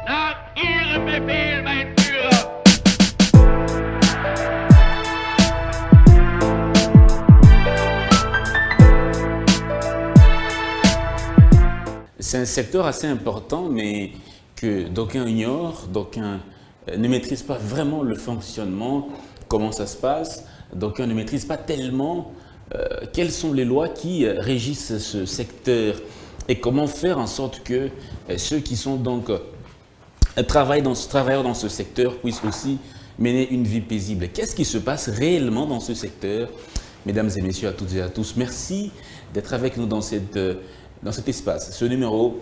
Nach Ihrem Befehl, mein Führer! C'est un secteur assez important, mais que d'aucuns ignorent, d'aucuns ne maîtrisent pas vraiment le fonctionnement, comment ça se passe, d'aucuns ne maîtrisent pas tellement quelles sont les lois qui régissent ce secteur et comment faire en sorte que ceux qui sont donc travailleurs dans ce secteur puissent aussi mener une vie paisible. Qu'est-ce qui se passe réellement dans ce secteur? Mesdames et messieurs, à toutes et à tous, merci d'être avec nous dans cet espace, ce numéro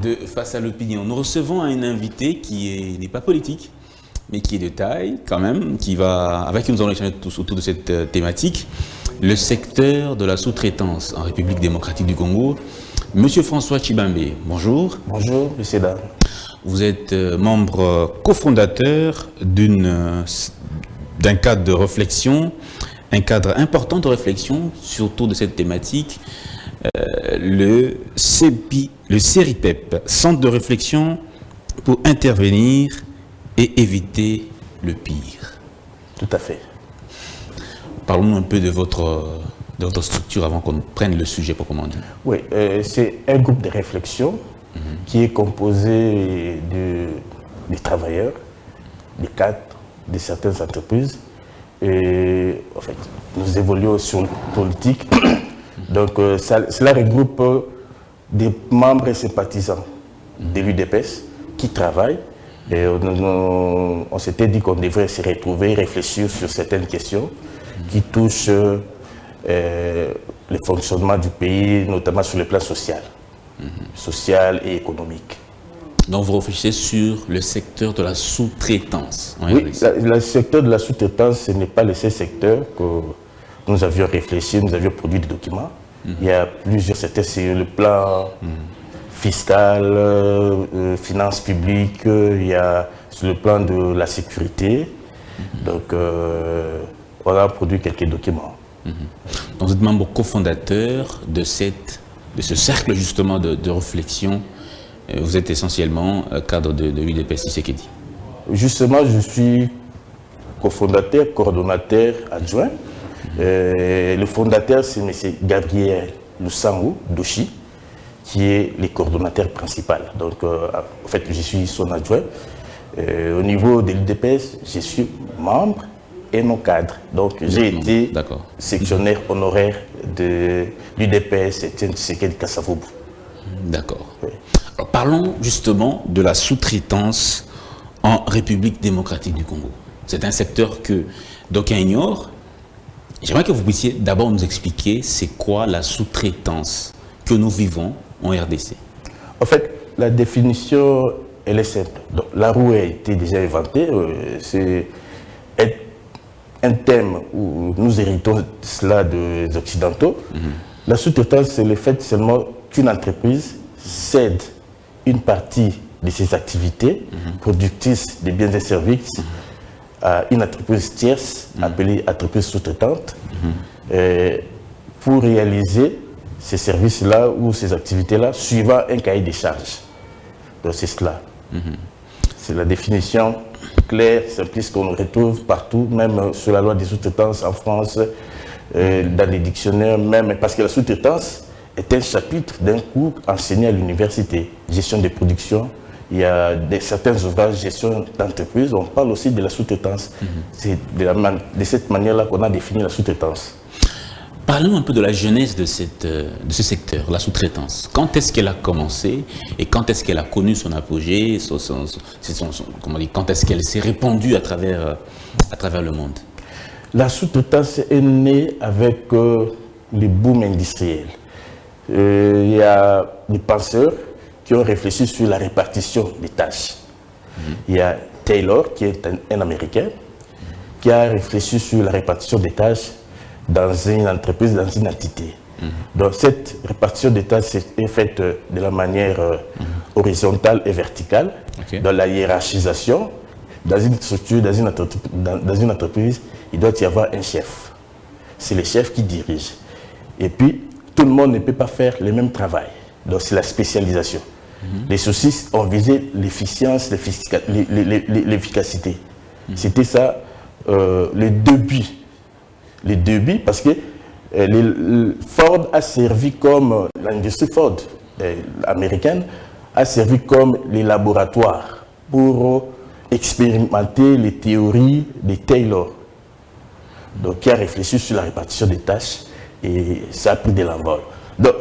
de Face à l'opinion. Nous recevons un invité qui n'est pas politique, mais qui est de taille quand même, avec qui nous allons échanger autour de cette thématique, le secteur de la sous-traitance en République démocratique du Congo. Monsieur François Tshibambe, bonjour. Bonjour, monsieur Dan. Vous êtes membre cofondateur d'un cadre de réflexion, un cadre important de réflexion autour de cette thématique, le CERIPEP, Centre de réflexion pour intervenir et éviter le pire. Tout à fait. Parlons-nous un peu de votre structure avant qu'on prenne le sujet proprement dit. Oui, c'est un groupe de réflexion qui est composé des travailleurs, des cadres de certaines entreprises. Et en fait, nous évoluons sur le politique. Donc, cela regroupe des membres et sympathisants de l'UDPS qui travaillent. Et on s'était dit qu'on devrait se retrouver, réfléchir sur certaines questions qui touchent le fonctionnement du pays, notamment sur le plan social, social et économique. Donc, vous réfléchissez sur le secteur de la sous-traitance. Oui, le secteur de la sous-traitance, ce n'est pas le seul secteur que nous avions réfléchi, nous avions produit des documents. Il y a plusieurs secteurs sur le plan fiscal, finances publiques, il y a sur le plan de la sécurité. Donc, on a produit quelques documents. Donc, vous êtes membre cofondateur de ce cercle justement de réflexion. Vous êtes essentiellement cadre de l'UDPS Tshisekedi. Justement, je suis cofondateur, coordonnateur adjoint. Le fondateur, c'est M. Gabriel Lusangu Doshi, qui est le coordonnateur principal. Donc, en fait, je suis son adjoint. Au niveau de l'UDPS, je suis membre et non cadre. Donc, j'ai été sectionnaire honoraire de l'UDPS Etienne Tshisekedi Kasavubu. D'accord. Oui. Alors, parlons justement de la sous-traitance en République démocratique du Congo. C'est un secteur que d'aucuns ignorent. J'aimerais que vous puissiez d'abord nous expliquer c'est quoi la sous-traitance que nous vivons en RDC. En fait, la définition, elle est simple. Donc, la roue a été déjà inventée. C'est un thème où nous héritons cela des Occidentaux. La sous-traitance, c'est le fait seulement qu'une entreprise cède une partie de ses activités productrices de biens et services à une entreprise tierce appelée entreprise sous-traitante pour réaliser ces services-là ou ces activités-là suivant un cahier des charges. Donc c'est cela. C'est la définition claire, simpliste qu'on retrouve partout, même sur la loi des sous-traitances en France, dans les dictionnaires même, parce que la sous-traitance est un chapitre d'un cours enseigné à l'université, gestion de production. Il y a certains ouvrages, gestion d'entreprise, on parle aussi de la sous-traitance. C'est de cette manière-là qu'on a défini la sous-traitance. Parlons un peu de la genèse de ce secteur, la sous-traitance. Quand est-ce qu'elle a commencé et quand est-ce qu'elle a connu son apogée, quand est-ce qu'elle s'est répandue à travers le monde? La sous-traitance est née avec le boom industriel. Il y a des penseurs qui ont réfléchi sur la répartition des tâches. Il y a Taylor, qui est un Américain, qui a réfléchi sur la répartition des tâches dans une entreprise, dans une entité. Donc cette répartition des tâches est faite de la manière horizontale et verticale, dans la hiérarchisation. Dans une structure, dans une entreprise, il doit y avoir un chef. C'est le chef qui dirige. Et puis, tout le monde ne peut pas faire le même travail. Donc c'est la spécialisation. Les soucis ont visé l'efficience, l'efficacité. C'était ça le début. Les débuts, parce que Ford a servi comme, l'industrie Ford américaine a servi comme les laboratoires pour expérimenter les théories de Taylor. Donc, qui a réfléchi sur la répartition des tâches et ça a pris de l'envol. Donc,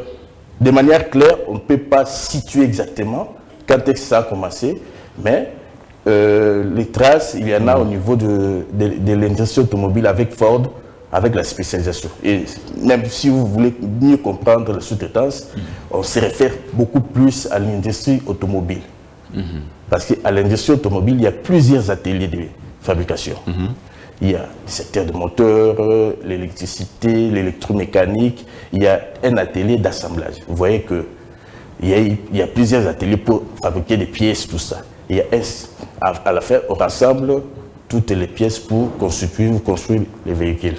de manière claire, on ne peut pas situer exactement quand est-ce que ça a commencé, mais les traces, il y en a au niveau de l'industrie automobile avec Ford, avec la spécialisation. Et même si vous voulez mieux comprendre la sous-traitance, on se réfère beaucoup plus à l'industrie automobile. Parce qu'à l'industrie automobile, il y a plusieurs ateliers de fabrication. Il y a le secteur de moteur, l'électricité, l'électromécanique, il y a un atelier d'assemblage. Vous voyez qu'il y a plusieurs ateliers pour fabriquer des pièces, tout ça. Il y a à la fin, on rassemble toutes les pièces pour construire les véhicules.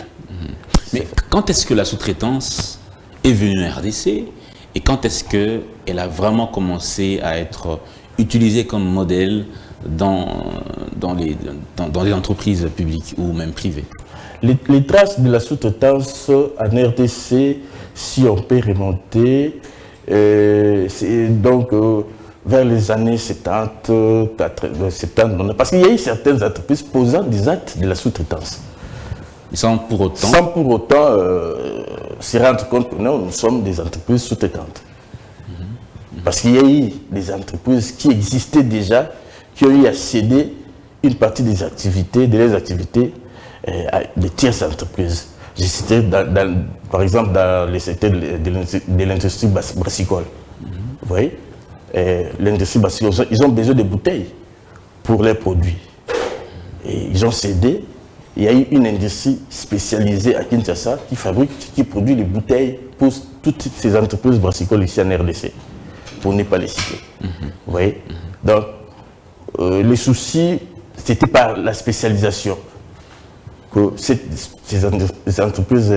Mais quand est-ce que la sous-traitance est venue en RDC et quand est-ce qu'elle a vraiment commencé à être utilisée comme modèle dans les entreprises publiques ou même privées? Les traces de la sous-traitance en RDC, si on peut remonter, c'est donc vers les années 70, 70, parce qu'il y a eu certaines entreprises posant des actes de la sous-traitance. Sans pour autant se rendre compte que nous sommes des entreprises sous-traitantes. Parce qu'il y a eu des entreprises qui existaient déjà, qui ont eu à céder une partie des activités, à des tierces entreprises. J'ai cité par exemple dans le secteur de l'industrie brassicole. Vous voyez, l'industrie brassicole, ils ont besoin de bouteilles pour leurs produits. Et ils ont cédé. Il y a eu une industrie spécialisée à Kinshasa qui produit les bouteilles pour toutes ces entreprises brassicoles ici en RDC, pour ne pas les citer. Vous voyez? Donc, les soucis, c'était par la spécialisation que ces entreprises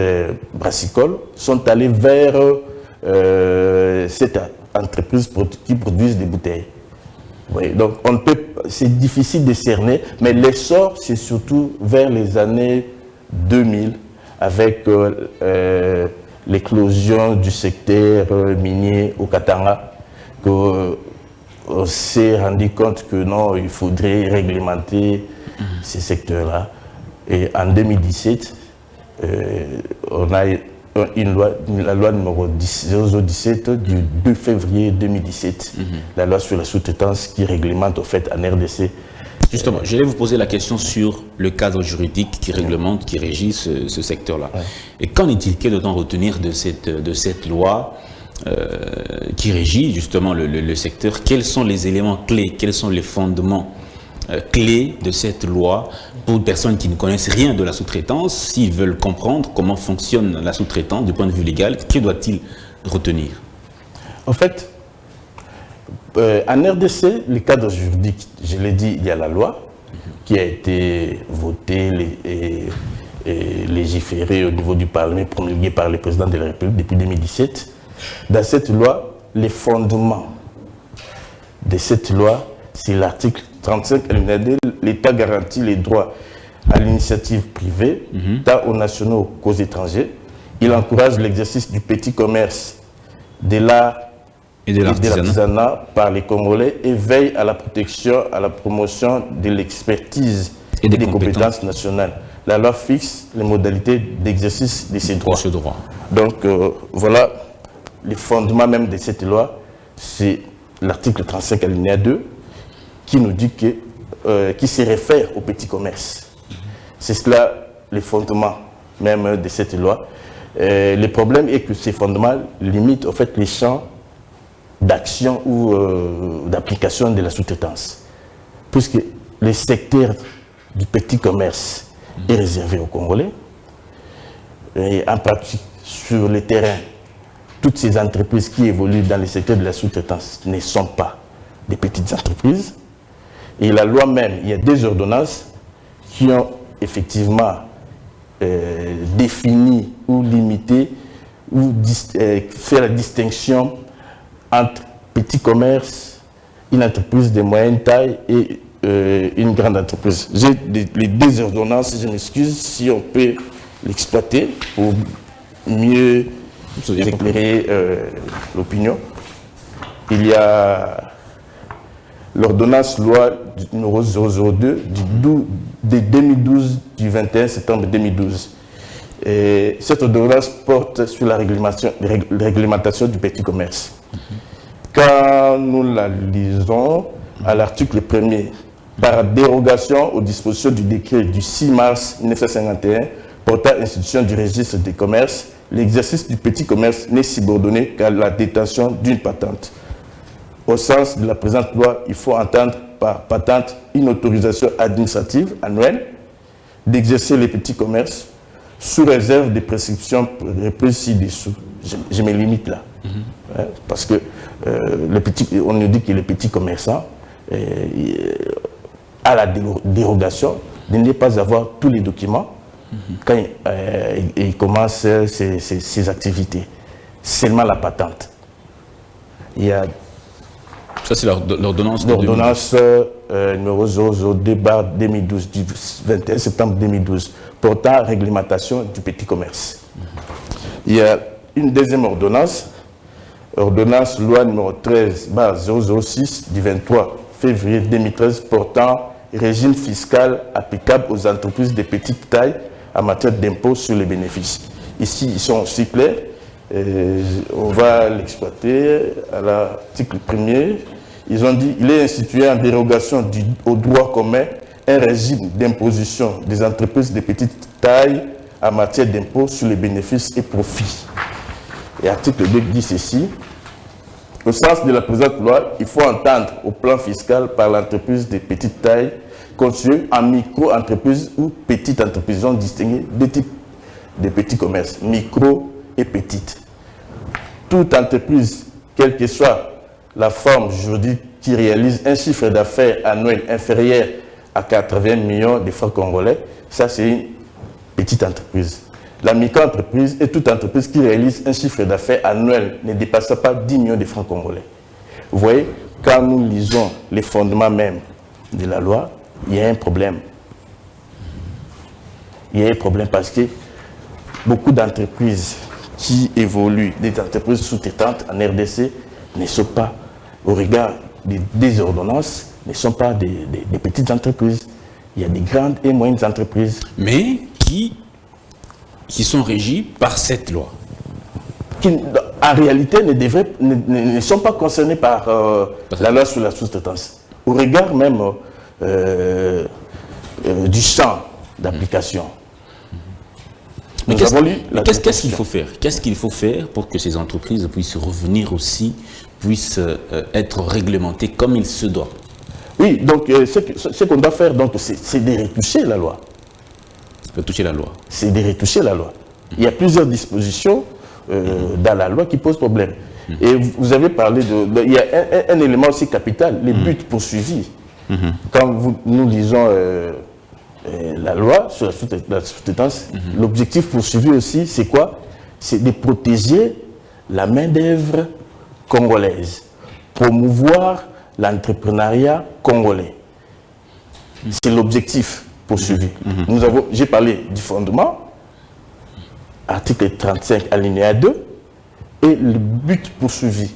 brassicoles sont allées vers cette entreprise qui produisent des bouteilles. Oui, donc c'est difficile de cerner, mais l'essor c'est surtout vers les années 2000 avec l'éclosion du secteur minier au Katanga, qu'on s'est rendu compte que non, il faudrait réglementer ces secteurs-là. Et en 2017, on a la loi numéro 017 du 2 février 2017, la loi sur la sous-traitance qui réglemente au fait en RDC. Justement, j'allais vous poser la question sur le cadre juridique qui réglemente, qui régit ce secteur-là. Ouais. Et qu'en est-il? Quel doit-on retenir de cette loi qui régit justement le secteur? Quels sont les éléments clés, quels sont les fondements clés de cette loi pour les personnes qui ne connaissent rien de la sous-traitance, s'ils veulent comprendre comment fonctionne la sous-traitance du point de vue légal, que doit-il retenir? En fait, en RDC, le cadre juridique, je l'ai dit, il y a la loi qui a été votée et légiférée au niveau du Parlement, promulguée par le président de la République depuis 2017. Dans cette loi, les fondements de cette loi, c'est l'article 35 alinéa 2, l'État garantit les droits à l'initiative privée, tant aux nationaux qu'aux étrangers. Il encourage l'exercice du petit commerce, de l'art et de l'artisanat par les Congolais et veille à la protection, à la promotion de l'expertise et des compétences nationales. La loi fixe les modalités d'exercice de ces droits. Donc voilà, les fondements même de cette loi, c'est l'article 35 alinéa 2, qui nous dit qui se réfère au petit commerce. C'est cela les fondements même de cette loi. Le problème est que ces fondements limitent en fait les champs d'action ou d'application de la sous-traitance. Puisque le secteur du petit commerce est réservé aux Congolais, et en pratique sur le terrain, toutes ces entreprises qui évoluent dans le secteur de la sous-traitance ne sont pas des petites entreprises. Et la loi même, il y a des ordonnances qui ont effectivement défini ou limité ou fait la distinction entre petit commerce une entreprise de moyenne taille et une grande entreprise. J'ai les deux ordonnances, je m'excuse si on peut l'exploiter pour mieux éclairer l'opinion. Il y a l'ordonnance loi numéro 002 de 2012, du 21 septembre 2012. Et cette ordonnance porte sur la réglementation du petit commerce. Quand nous la lisons à l'article 1er, par dérogation aux dispositions du décret du 6 mars 1951 portant institution du registre des commerces, l'exercice du petit commerce n'est subordonné qu'à la détention d'une patente. Au sens de la présente loi, il faut entendre par patente une autorisation administrative annuelle d'exercer les petits commerces sous réserve des prescriptions reprises ci-dessous. Je me limite là. Parce que on nous dit que les petits commerçants à la dérogation de ne pas avoir tous les documents quand ils commencent ces activités. Seulement la patente. Il y a ça, c'est l'ordonnance numéro 002/2012 du 21 septembre 2012 portant réglementation du petit commerce. Il y a une deuxième ordonnance, ordonnance loi numéro 13/006 du 23 février 2013 portant régime fiscal applicable aux entreprises de petite taille en matière d'impôt sur les bénéfices. Ici, ils sont aussi clairs. On va l'exploiter à l'article 1er. Ils ont dit qu'il est institué en dérogation au droit commun un régime d'imposition des entreprises de petite taille en matière d'impôt sur les bénéfices et profits. Et l'article 2 dit ceci. Au sens de la présente loi, il faut entendre au plan fiscal par l'entreprise de petite taille constituée en micro-entreprise ou petite entreprise. Ils ont distingué deux types de petits commerces, micro et petite. Toute entreprise, quelle que soit la forme juridique, qui réalise un chiffre d'affaires annuel inférieur à 80 millions de francs congolais, ça c'est une petite entreprise. La micro-entreprise est toute entreprise qui réalise un chiffre d'affaires annuel ne dépassant pas 10 millions de francs congolais. Vous voyez, quand nous lisons les fondements même de la loi, il y a un problème. Il y a un problème parce que beaucoup d'entreprises qui évoluent, des entreprises sous-traitantes en RDC, ne sont pas, au regard des ordonnances, ne sont pas des petites entreprises. Il y a des grandes et moyennes entreprises. Mais qui sont régies par cette loi. Qui, en réalité, ne sont pas concernés par la loi sur la sous-traitance. Au regard même du champ d'application. Mais qu'est-ce qu'il faut faire? Qu'est-ce qu'il faut faire pour que ces entreprises puissent revenir aussi, puissent être réglementées comme il se doit? Oui, donc ce qu'on doit faire, c'est de retoucher la loi. Retoucher la loi. C'est de retoucher la loi. Il y a plusieurs dispositions dans la loi qui posent problème. Et vous avez parlé il y a un élément aussi capital, les buts poursuivis. Quand nous lisons la loi sur la sous-traitance, l'objectif poursuivi aussi, c'est quoi? C'est de protéger la main-d'œuvre congolaise, promouvoir l'entrepreneuriat congolais. C'est l'objectif poursuivi. J'ai parlé du fondement, article 35 alinéa 2, et le but poursuivi,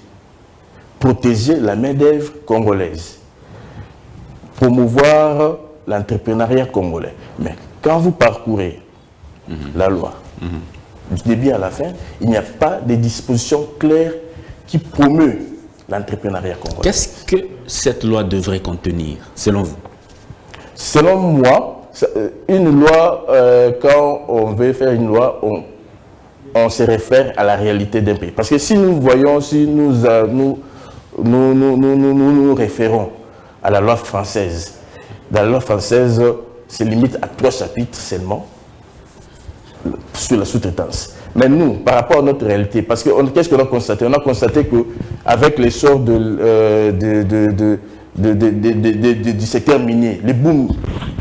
protéger la main-d'œuvre congolaise, promouvoir l'entrepreneuriat congolais. Mais quand vous parcourez la loi, du début à la fin, il n'y a pas de dispositions claires qui promeut l'entrepreneuriat congolais. Qu'est-ce que cette loi devrait contenir, selon vous? Selon moi, une loi, quand on veut faire une loi, on se réfère à la réalité d'un pays. Parce que si nous voyons, si nous référons à la loi française, dans la loi française, c'est limite à 3 chapitres seulement sur la sous-traitance. Mais nous, par rapport à notre réalité, parce que qu'est-ce qu'on a constaté? On a constaté qu'avec l'essor du secteur minier, le boom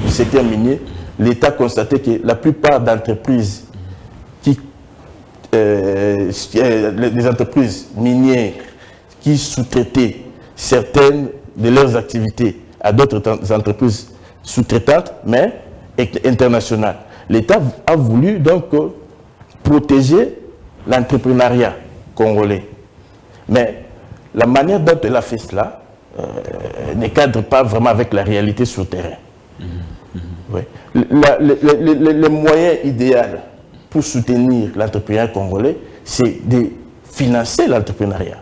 du secteur minier, l'État a constaté que la plupart d'entreprises les entreprises minières qui sous-traitaient certaines de leurs activités à d'autres entreprises sous-traitantes, mais internationales. L'État a voulu donc protéger l'entrepreneuriat congolais. Mais la manière dont elle a fait cela ne cadre pas vraiment avec la réalité sur le terrain. Oui. Le moyen idéal pour soutenir l'entrepreneuriat congolais, c'est de financer l'entrepreneuriat.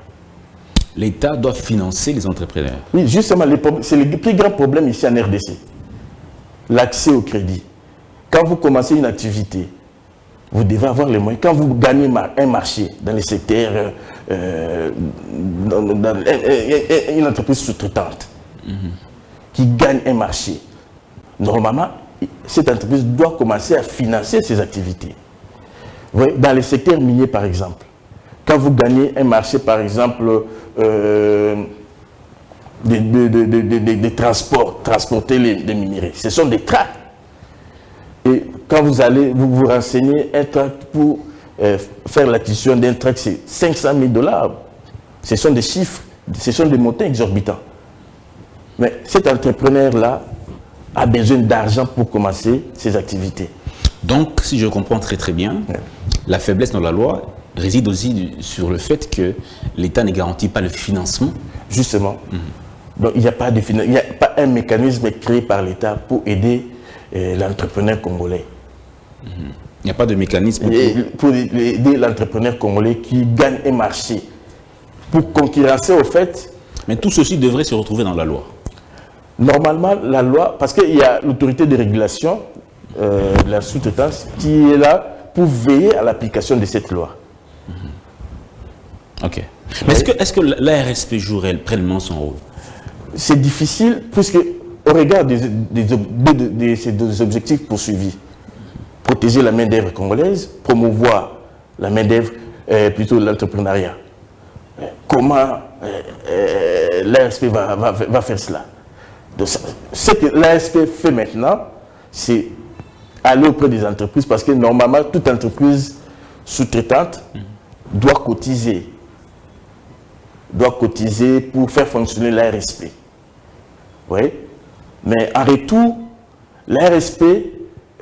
L'État doit financer les entrepreneurs. Oui, justement, c'est le plus grand problème ici en RDC. L'accès au crédit. Quand vous commencez une activité, vous devez avoir les moyens. Quand vous gagnez un marché dans les secteurs, dans une entreprise sous-traitante qui gagne un marché, normalement, cette entreprise doit commencer à financer ses activités. Vous voyez, dans les secteurs miniers, par exemple, quand vous gagnez un marché, par exemple, de transport, transporter les minéraux, ce sont des tracts. Et quand vous allez vous renseigner, un tract pour faire l'acquisition d'un tract, c'est 500 000 $. Ce sont des chiffres, ce sont des montants exorbitants. Mais cet entrepreneur-là a besoin d'argent pour commencer ses activités. Donc, si je comprends très très bien, la faiblesse dans la loi réside aussi sur le fait que l'État ne garantit pas le financement. Justement. Donc, il n'y a pas un mécanisme créé par l'État pour aider l'entrepreneur congolais. Il n'y a pas de mécanisme pour aider l'entrepreneur congolais qui gagne un marché. Pour concurrencer au fait... Mais tout ceci devrait se retrouver dans la loi. Normalement, la loi, parce qu'il y a l'autorité de régulation de la sous-traitance qui est là pour veiller à l'application de cette loi. Ok. Mais est-ce que l'ARSP jouerait pleinement son rôle? C'est difficile, puisque au regard de ces objectifs poursuivis, protéger la main-d'œuvre congolaise, promouvoir la main-d'œuvre, plutôt l'entrepreneuriat. Comment l'ARSP va faire cela? Donc, ce que l'ARSP fait maintenant, c'est aller auprès des entreprises, parce que normalement, toute entreprise sous-traitante doit cotiser pour faire fonctionner l'ARSP. Oui. Mais en retour, l'ARSP...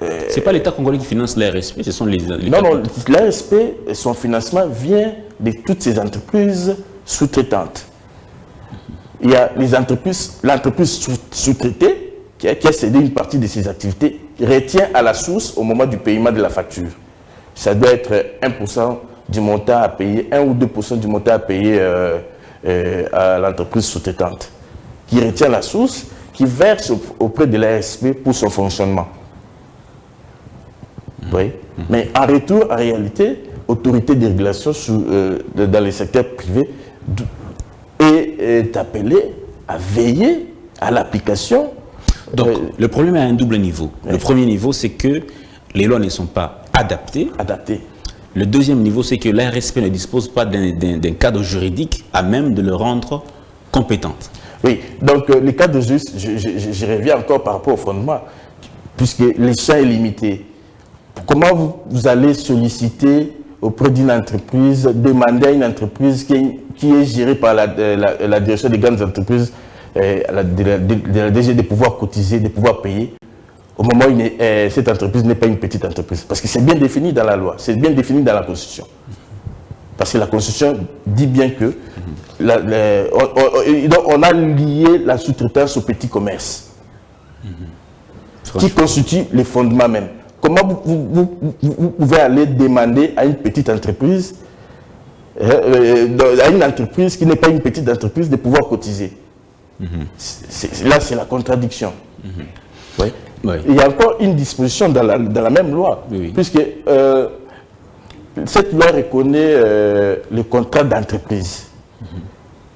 Ce n'est pas l'État congolais qui finance l'ARSP, ce sont les... Non, l'ARSP, son financement vient de toutes ces entreprises sous-traitantes. Il y a l'entreprise sous-traitée qui a cédé une partie de ses activités, retient à la source au moment du paiement de la facture. Ça doit être 1% du montant à payer, 1 ou 2% du montant à payer à l'entreprise sous-traitante, qui retient la source, qui verse auprès de l'ARSP pour son fonctionnement. Oui. Mais en retour, en réalité, autorité de régulation dans les secteurs privés est appelée à veiller à l'application. Donc, le problème est à un double niveau. Le premier niveau, c'est que les lois ne sont pas adaptées. Le deuxième niveau, c'est que l'ARSP ne dispose pas d'un cadre juridique à même de le rendre compétente. Oui, donc le cadre juste, je reviens encore par rapport au fondement, puisque le champ est limité. Comment vous allez solliciter auprès d'une entreprise, demander à une entreprise qui est gérée par la direction des grandes entreprises, de la DG, de pouvoir cotiser, de pouvoir payer, au moment où cette entreprise n'est pas une petite entreprise. Parce que c'est bien défini dans la loi, c'est bien défini dans la Constitution. Parce que la Constitution dit bien que on a lié la sous-traitance au petit commerce, qui constitue les fondements même. Comment vous pouvez aller demander à une petite entreprise, à une entreprise qui n'est pas une petite entreprise, de pouvoir cotiser? Là, c'est la contradiction. Oui. Oui. Il y a encore une disposition dans la même loi, puisque cette loi reconnaît le contrat d'entreprise.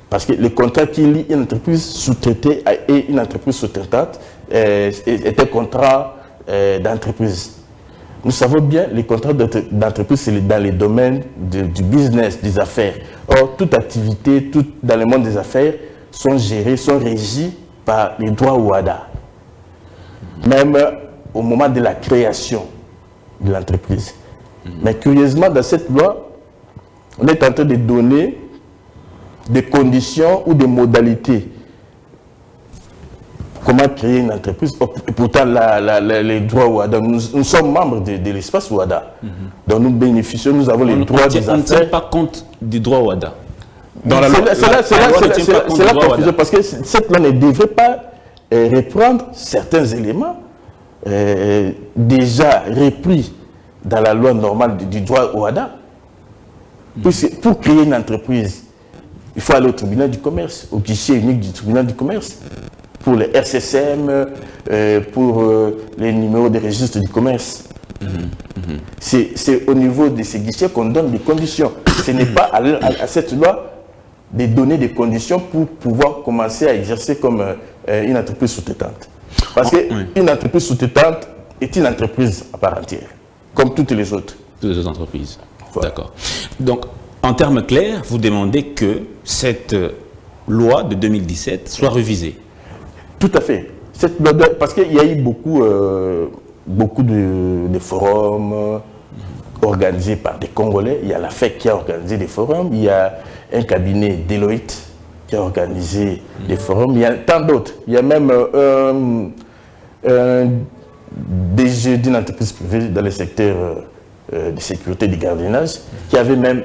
Parce que le contrat qui lie une entreprise sous-traitée et une entreprise sous-traitante est un contrat d'entreprise. Nous savons bien que les contrats d'entreprise, c'est dans les domaines du business, des affaires. Or, toute activité, dans le monde des affaires, sont gérées, sont régies par les droits OHADA. Même au moment de la création de l'entreprise. Mais curieusement, dans cette loi, on est en train de donner des conditions ou des modalités comment créer une entreprise. Et pourtant, les droits OHADA, nous sommes membres de l'espace OHADA. Donc nous bénéficions, nous avons les droits des affaires. On ne tient pas compte du droit OHADA. C'est la confusion, parce que cette loi ne devrait pas reprendre certains éléments déjà repris dans la loi normale du droit OHADA. Pour créer une entreprise, il faut aller au tribunal du commerce, au guichet unique du tribunal du commerce, pour les RCCM, pour les numéros de registre du commerce. C'est au niveau de ces guichets qu'on donne des conditions. Ce n'est pas à cette loi de donner des conditions pour pouvoir commencer à exercer comme une entreprise sous-traitante. Parce qu'une entreprise sous-traitante est une entreprise à part entière, comme toutes les autres. Toutes les autres entreprises. Voilà. D'accord. Donc, en termes clairs, vous demandez que cette loi de 2017 soit révisée. Tout à fait. Parce qu'il y a eu beaucoup de forums organisés par des Congolais. Il y a la FEC qui a organisé des forums. Il y a un cabinet Deloitte qui a organisé des forums. Il y a tant d'autres. Il y a même un DG d'une entreprise privée dans le secteur de sécurité et de gardiennage qui avait même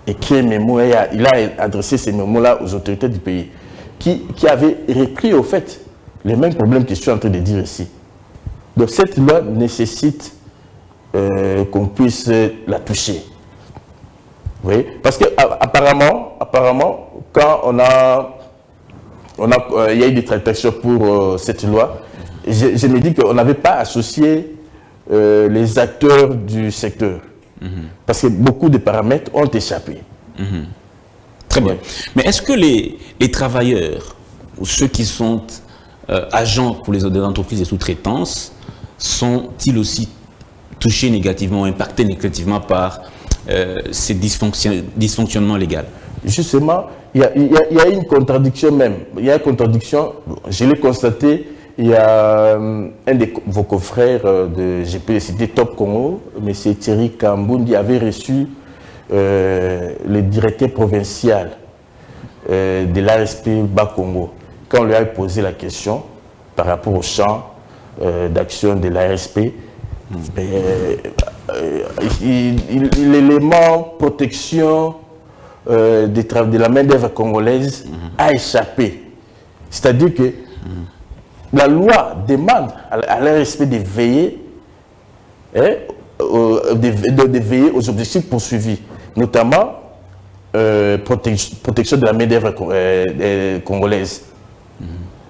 écrit un mémo. Et il a adressé ces mémos-là aux autorités du pays qui avaient repris au fait les mêmes problèmes que je suis en train de dire ici. Donc cette loi nécessite qu'on puisse la toucher. Vous voyez? Parce que apparemment, quand il y a eu des tractations pour cette loi, je me dis qu'on n'avait pas associé les acteurs du secteur. Parce que beaucoup de paramètres ont échappé. Très bien. Mais est-ce que les travailleurs, ou ceux qui sont agents pour les entreprises de sous-traitance, sont-ils aussi touchés négativement, impactés négativement par ces dysfonctionnements légaux? Justement, il y a une contradiction même. Il y a une contradiction, je l'ai constaté, il y a un de vos confrères de GPCT Top Congo, M. Thierry Kambundi, avait reçu le directeur provincial de l'ARSP Bas-Congo. Quand on lui a posé la question par rapport au champ d'action de l'ARSP, l'élément protection de la main-d'œuvre congolaise a échappé. C'est-à-dire que la loi demande à l'ARSP de veiller, de veiller aux objectifs poursuivis, notamment protection de la main-d'œuvre congolaise.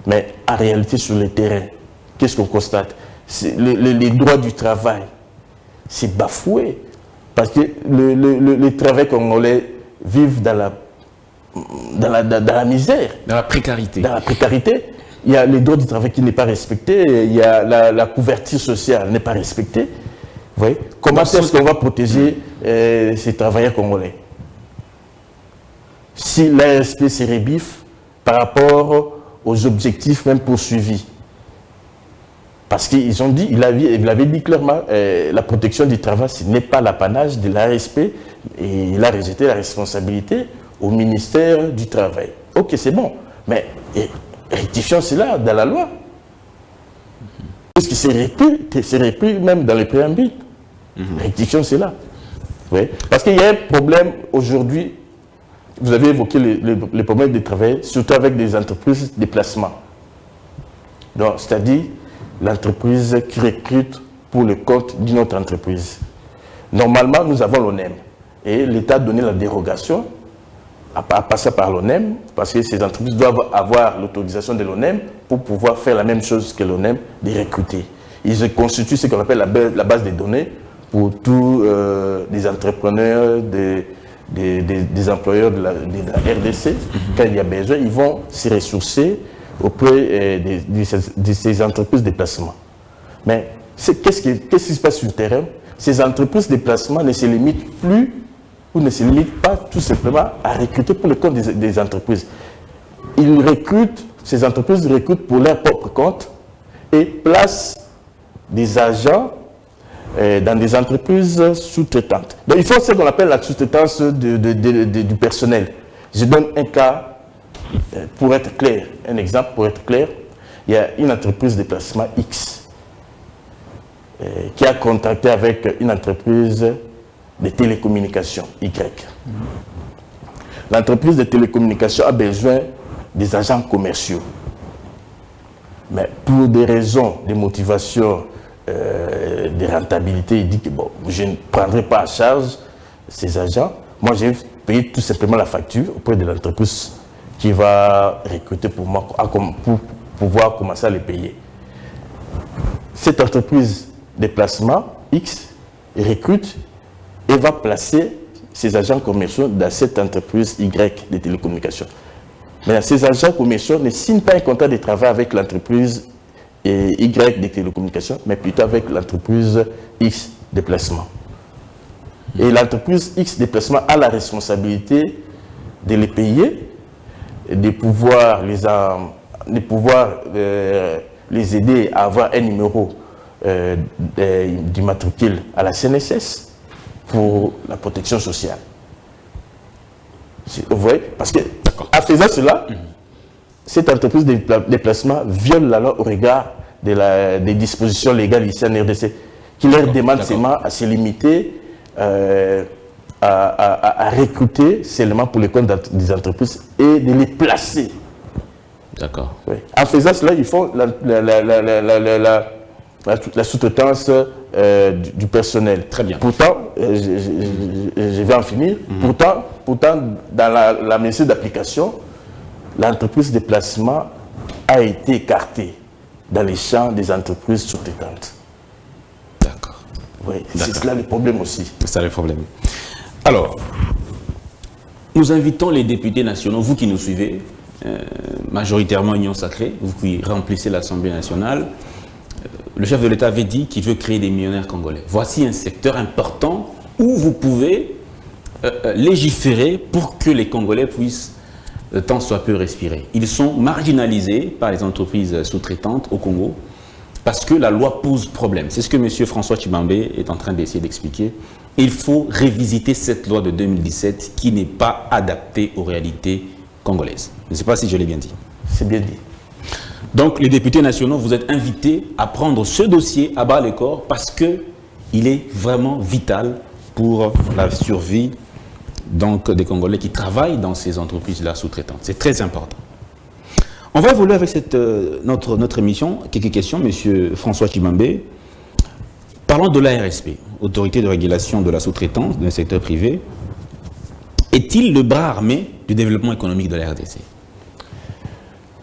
Mais en réalité, sur le terrain, qu'est-ce qu'on constate? Les droits du travail, c'est bafoué. Parce que les travailleurs congolais vivent dans la misère. Dans la précarité. Dans la précarité. Il y a les droits du travail qui n'est pas respecté, il y a la couverture sociale n'est pas respectée. Vous voyez? Comment est-ce qu'on va protéger ces travailleurs congolais? Si l'ARSP se rebiffe par rapport aux objectifs même poursuivis. Parce qu'ils ont dit, il avait dit clairement, la protection du travail, ce n'est pas l'apanage de l'ARSP, et il a rejeté la responsabilité au ministère du Travail. Ok, c'est bon, mais rectifions cela dans la loi. Parce que c'est repris même dans les préambules. Rectifions cela. Oui. Parce qu'il y a un problème aujourd'hui, vous avez évoqué les problèmes des travailleurs, surtout avec des entreprises de placement. Donc, c'est-à-dire l'entreprise qui recrute pour le compte d'une autre entreprise. Normalement, nous avons l'ONEM. Et l'État a donné la dérogation à passer par l'ONEM, parce que ces entreprises doivent avoir l'autorisation de l'ONEM pour pouvoir faire la même chose que l'ONEM, de recruter. Ils constituent ce qu'on appelle la base de données pour tous les entrepreneurs, des employeurs de la RDC. Quand il y a besoin, ils vont se ressourcer auprès de ces entreprises de placement. Mais qu'est-ce qui se passe sur le terrain? Ces entreprises de placement ne se limitent plus ou ne se limitent pas tout simplement à recruter pour le compte des entreprises. Ces entreprises recrutent pour leur propre compte et placent des agents dans des entreprises sous-traitantes. Donc il faut ce qu'on appelle la sous-traitance du personnel. Je donne un cas pour être clair, un exemple pour être clair. il y a une entreprise de placement X qui a contracté avec une entreprise de télécommunications Y. L'entreprise de télécommunications a besoin des agents commerciaux. Mais pour des raisons de motivation, de rentabilité, il dit que bon, je ne prendrai pas en charge ces agents. Moi, j'ai payé tout simplement la facture auprès de l'entreprise qui va recruter pour moi, pour pouvoir commencer à les payer. Cette entreprise de placement X recrute et va placer ses agents commerciaux dans cette entreprise Y de télécommunications. Mais ces agents commerciaux ne signent pas un contrat de travail avec l'entreprise Y de télécommunications, mais plutôt avec l'entreprise X de placement. Et l'entreprise X de placement a la responsabilité de les payer, de pouvoir les aider à avoir un numéro du matricule à la CNSS pour la protection sociale. Vous voyez? Parce que, en faisant cela, cette entreprise de déplacement viole la loi au regard des dispositions légales ici en RDC, qui leur demande seulement à se limiter à recruter seulement pour les comptes des entreprises et de les placer. D'accord. Oui. En faisant cela, ils font la sous-traitance du personnel. Très bien. Pourtant, je vais en finir, pourtant dans la mesure d'application, l'entreprise de placement a été écartée dans les champs des entreprises sous-traitantes. D'accord. Oui, c'est cela le problème aussi. C'est ça le problème. Alors, nous invitons les députés nationaux, vous qui nous suivez, majoritairement Union Sacrée, vous qui remplissez l'Assemblée nationale. Le chef de l'État avait dit qu'il veut créer des millionnaires congolais. Voici un secteur important où vous pouvez légiférer pour que les Congolais puissent, tant soit peu, respirer. Ils sont marginalisés par les entreprises sous-traitantes au Congo parce que la loi pose problème. C'est ce que M. François Tshibambe est en train d'essayer d'expliquer. Il faut révisiter cette loi de 2017 qui n'est pas adaptée aux réalités congolaises. Je ne sais pas si je l'ai bien dit. C'est bien dit. Donc, les députés nationaux, vous êtes invités à prendre ce dossier à bas le corps parce qu'il est vraiment vital pour la survie donc, des Congolais qui travaillent dans ces entreprises-là sous-traitantes. C'est très important. On va évoluer avec notre émission. Quelques questions, M. François Tshibambe. Parlons de l'ARSP, Autorité de régulation de la sous-traitance d'un secteur privé. Est-il le bras armé du développement économique de la RDC?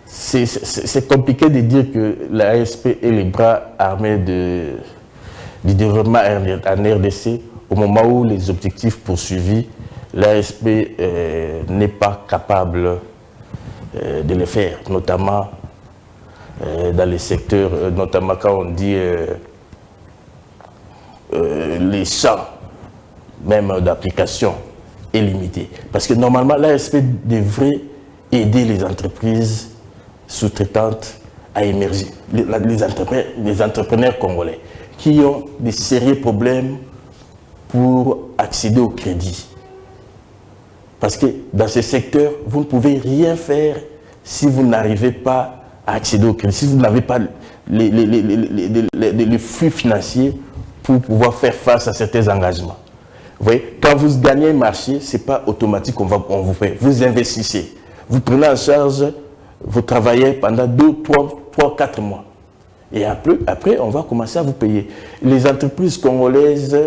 C'est compliqué de dire que la ASP est le bras armé du développement en RDC au moment où les objectifs poursuivis, l'ASP n'est pas capable de les faire, notamment dans les secteurs, notamment quand on dit les champs même d'application est limité. Parce que normalement, l'ASP devrait aider les entreprises sous-traitantes à émerger, les entrepreneurs congolais qui ont des sérieux problèmes pour accéder au crédit. Parce que dans ce secteur, vous ne pouvez rien faire si vous n'arrivez pas à accéder au crédit, si vous n'avez pas les flux financiers pour pouvoir faire face à certains engagements. Vous voyez, quand vous gagnez un marché, ce n'est pas automatique qu'on vous paye. Vous investissez, vous prenez en charge vos travailleurs pendant 2, 3, 4 mois. Et après, on va commencer à vous payer. Les entreprises congolaises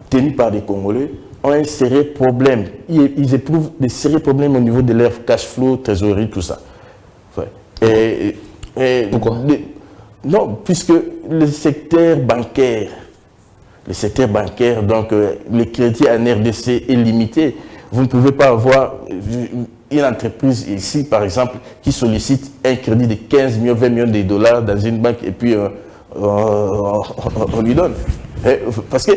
tenues par des Congolais ont un sérieux problème. Ils éprouvent des sérieux problèmes au niveau de leur cash flow, trésorerie, tout ça. Pourquoi? Non, puisque le secteur bancaire, donc le crédit en RDC est limité. Vous ne pouvez pas avoir une entreprise ici, par exemple, qui sollicite un crédit de 15 millions, 20 millions de dollars dans une banque et puis on lui donne. Parce que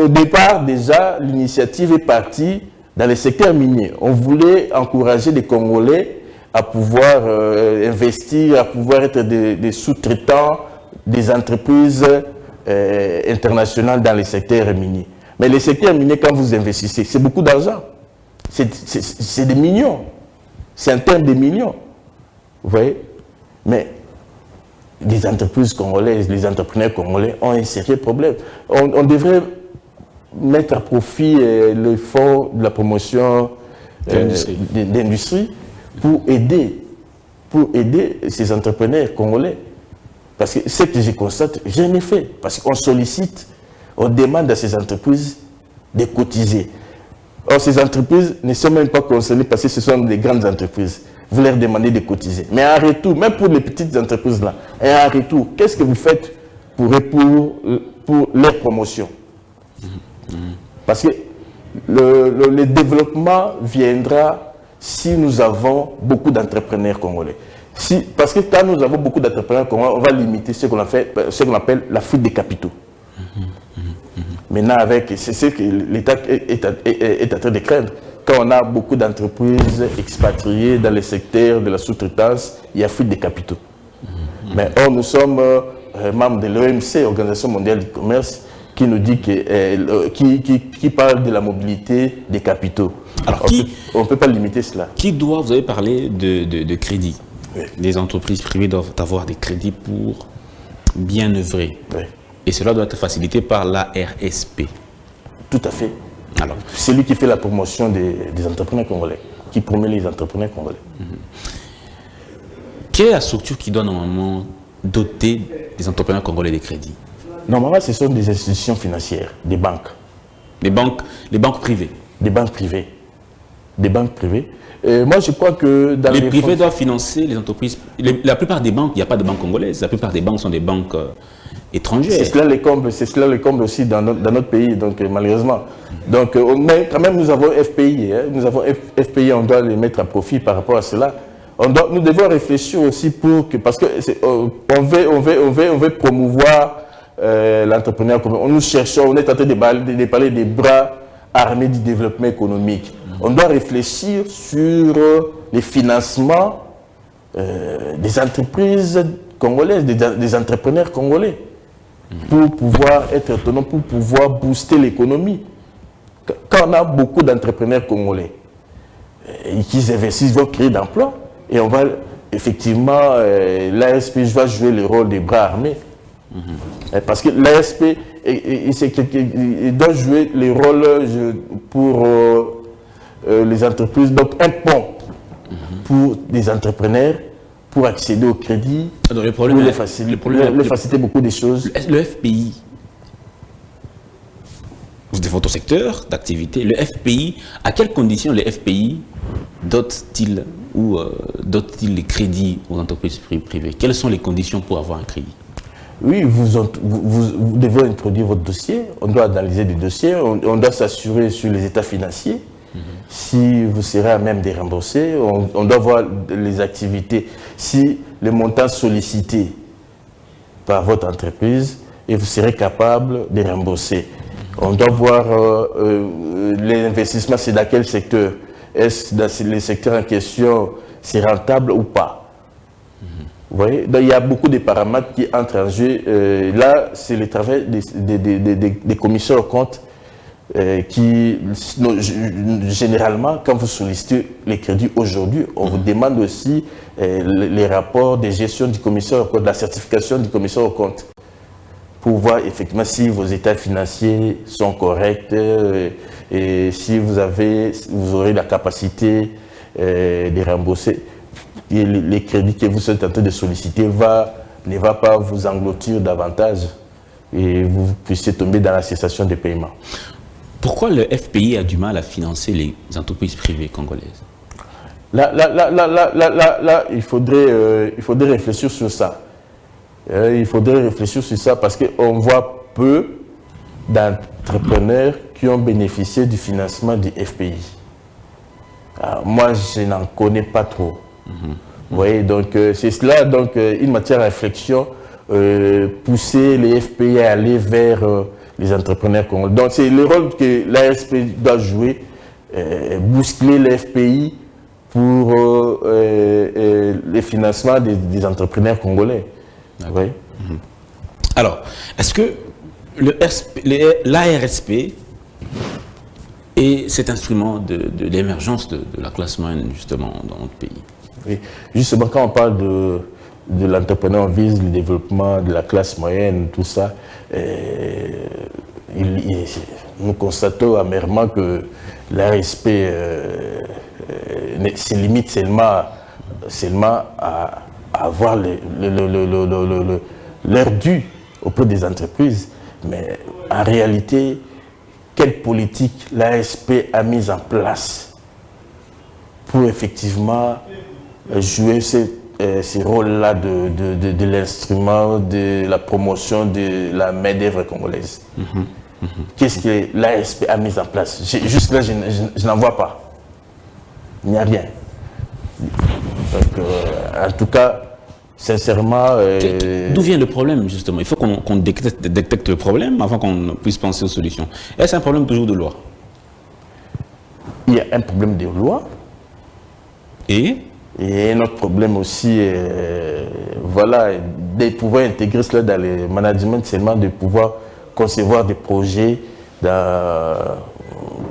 au départ, déjà, l'initiative est partie dans le secteur minier. On voulait encourager les Congolais à pouvoir investir, à pouvoir être des sous-traitants des entreprises internationales dans les secteurs miniers. Mais les secteurs miniers, quand vous investissez, c'est beaucoup d'argent. C'est des millions. C'est en termes de millions. Vous voyez? Mais les entreprises congolaises, les entrepreneurs congolais ont un sérieux problème. On devrait mettre à profit le fonds de la promotion d'industrie pour aider ces entrepreneurs congolais. Parce que ce que je constate, j'en ai fait. Parce qu'on sollicite, on demande à ces entreprises de cotiser. Or, ces entreprises ne sont même pas concernées parce que ce sont des grandes entreprises. Vous leur demandez de cotiser. Mais en retour, même pour les petites entreprises-là, et en retour, qu'est-ce que vous faites pour leur promotion? Parce que le développement viendra si nous avons beaucoup d'entrepreneurs congolais. Parce que quand nous avons beaucoup d'entrepreneurs congolais, on va limiter ce qu'on appelle la fuite des capitaux. Maintenant, c'est ce que l'État est en train de craindre. Quand on a beaucoup d'entreprises expatriées dans le secteur de la sous-traitance, il y a fuite des capitaux. Mais or, nous sommes membres de l'OMC, Organisation mondiale du commerce, qui nous dit qui parle de la mobilité des capitaux. Alors, on ne peut pas limiter cela. Vous avez parlé de crédit. Oui. Les entreprises privées doivent avoir des crédits pour bien œuvrer. Oui. Et cela doit être facilité par la RSP. Tout à fait. Alors, c'est lui qui fait la promotion des entrepreneurs congolais, qui promet les entrepreneurs congolais. Quelle est la structure qui doit normalement doter des entrepreneurs congolais des crédits? Normalement, ce sont des institutions financières, des banques. Les banques privées. Des banques privées. Des banques privées. Moi, je crois que dans les privés doivent financer les entreprises. La plupart des banques, il n'y a pas de banques congolaises. La plupart des banques sont des banques étrangères. C'est cela les comble aussi dans notre pays, donc malheureusement. Donc, mais quand même, nous avons FPI. Nous avons FPI, on doit les mettre à profit par rapport à cela. Nous devons réfléchir aussi parce que on veut promouvoir l'entrepreneuriat. Nous cherchons, on est en train de parler des bras armés du développement économique. On doit réfléchir sur les financements des entreprises congolaises, des entrepreneurs congolais, pour pouvoir être autonomes, pour pouvoir booster l'économie. Quand on a beaucoup d'entrepreneurs congolais qui investissent, vont créer d'emplois, et on va effectivement, l'ASP va jouer le rôle des bras armés. Parce que l'ASP il doit jouer le rôle pour les entreprises, donc un pont pour des entrepreneurs, pour accéder au crédit, alors, pour faciliter beaucoup de choses. Le FPI, de votre secteur d'activité, le FPI, à quelles conditions le FPI dote-t-il les crédits aux entreprises privées? Quelles sont les conditions pour avoir un crédit? Oui, vous devez introduire votre dossier, on doit analyser des dossiers, on doit s'assurer sur les états financiers, si vous serez à même de rembourser, on doit voir les activités, si le montant sollicité par votre entreprise et vous serez capable de rembourser. On doit voir l'investissement, c'est dans quel secteur. Est-ce dans le secteur en question, c'est rentable ou pas? Vous voyez, donc, il y a beaucoup de paramètres qui entrent en jeu. Là, c'est le travail des commissaires aux comptes qui, généralement, quand vous sollicitez les crédits aujourd'hui, on vous demande aussi les rapports de gestion du commissaire aux comptes, de la certification du commissaire aux comptes, pour voir effectivement si vos états financiers sont corrects et si vous aurez la capacité de rembourser. Et les crédits que vous êtes en train de solliciter ne va pas vous engloutir davantage et vous puissiez tomber dans la cessation des paiements. Pourquoi le FPI a du mal à financer les entreprises privées congolaises? Là, il faudrait réfléchir sur ça. Il faudrait réfléchir sur ça parce qu'on voit peu d'entrepreneurs qui ont bénéficié du financement du FPI. Alors, moi, je n'en connais pas trop. Vous voyez, donc c'est cela, donc une matière à réflexion, pousser les FPI à aller vers les entrepreneurs congolais. Donc c'est le rôle que l'ASP doit jouer, bousculer les FPI pour les financements des entrepreneurs congolais. Vous voyez? Alors, est-ce que l'ARSP est cet instrument de l'émergence de la classe moyenne, justement, dans notre pays? Oui. Justement, quand on parle de l'entrepreneur vise le développement de la classe moyenne, tout ça. Nous constatons amèrement que l'ASP se limite seulement à avoir leur dû auprès des entreprises. Mais en réalité, quelle politique l'ASP a mise en place pour effectivement jouer ces rôles-là de l'instrument, de la promotion de la main-d'œuvre congolaise? Qu'est-ce que l'ASP a mis en place? Juste là, je n'en vois pas. Il n'y a rien. Donc, en tout cas, sincèrement... D'où vient le problème, justement? Il faut qu'on détecte le problème avant qu'on puisse penser aux solutions. Est-ce un problème toujours de loi? Il y a un problème de loi. Et un autre problème aussi, voilà, de pouvoir intégrer cela dans le management, seulement de pouvoir concevoir des projets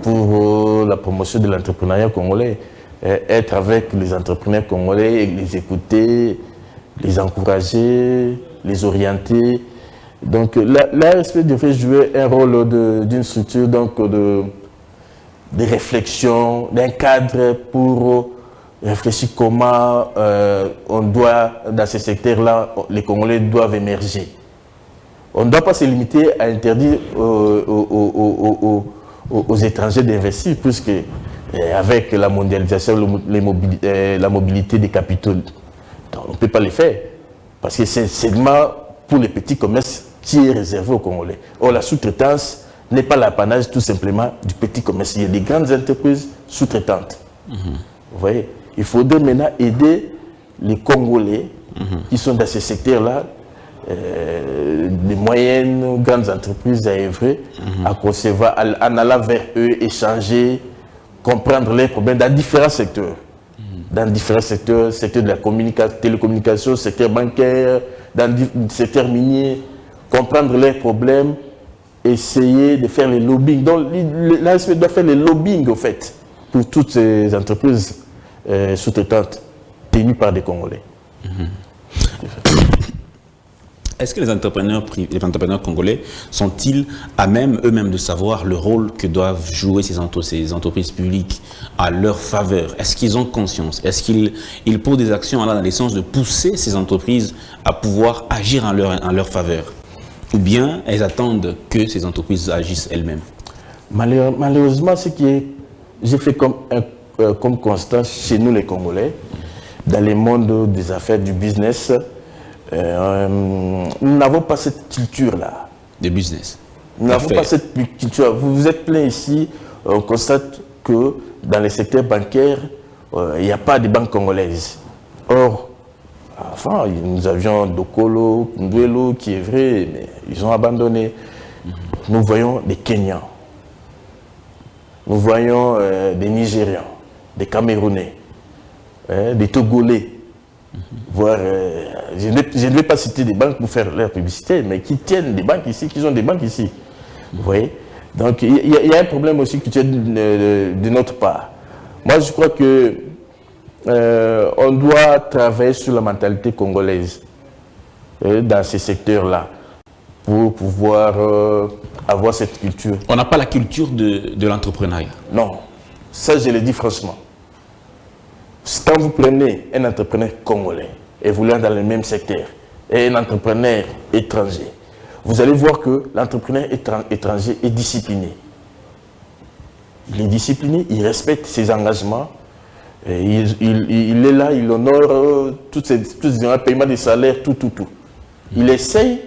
pour la promotion de l'entrepreneuriat congolais. Être avec les entrepreneurs congolais, les écouter, les encourager, les orienter. Donc l'ASP devrait jouer un rôle d'une structure donc, de réflexion, d'un cadre pour réfléchir comment on doit, dans ces secteurs-là, les Congolais doivent émerger. On ne doit pas se limiter à interdire aux étrangers d'investir, puisque avec la mondialisation, la mobilité des capitaux, on ne peut pas les faire. Parce que c'est seulement pour les petits commerces qui est réservé aux Congolais. Or, la sous-traitance n'est pas l'apanage tout simplement du petit commerce. Il y a des grandes entreprises sous-traitantes. Vous voyez, il faudrait maintenant aider les Congolais qui sont dans ces secteurs-là, les moyennes, grandes entreprises à œuvrer, à concevoir, en allant vers eux, échanger, comprendre leurs problèmes dans différents secteurs. Dans différents secteurs, secteur de la télécommunication, secteur bancaire, dans le secteur minier, comprendre leurs problèmes, essayer de faire les lobbying. Donc l'ASP doit faire les lobbying, au fait, pour toutes ces entreprises sous-traitantes tenues par des Congolais. Est-ce que les entrepreneurs congolais sont-ils à même eux-mêmes de savoir le rôle que doivent jouer ces entreprises publiques à leur faveur? Est-ce qu'ils ont conscience? Est-ce qu'ils posent des actions dans le sens de pousser ces entreprises à pouvoir agir en leur faveur? Ou bien elles attendent que ces entreprises agissent elles-mêmes? Malheureusement, ce qui j'ai fait comme constat chez nous les Congolais, dans le monde des affaires, du business, nous n'avons pas cette culture-là. De business. Nous n'avons pas cette culture. Vous vous êtes plein ici, on constate que dans les secteurs bancaires, il n'y a pas de banques congolaises. Or, enfin, nous avions Dokolo, Ndwelo, qui est vrai, mais ils ont abandonné. Nous voyons des Kenyans. Nous voyons des Nigérians, des Camerounais, des Togolais. Voire, je ne vais pas citer des banques pour faire leur publicité, mais qui tiennent des banques ici, qui ont des banques ici. Vous voyez? Donc il y a un problème aussi qui tient de notre part. Moi, je crois que on doit travailler sur la mentalité congolaise dans ces secteurs-là pour pouvoir avoir cette culture. On n'a pas la culture de l'entrepreneuriat. Non, ça je le dis franchement. Quand vous prenez un entrepreneur congolais évoluant dans le même secteur et un entrepreneur étranger, vous allez voir que l'entrepreneur étranger est discipliné. Il est discipliné, il respecte ses engagements, et il est là, il honore tous les paiements des salaires, tout. Il essaye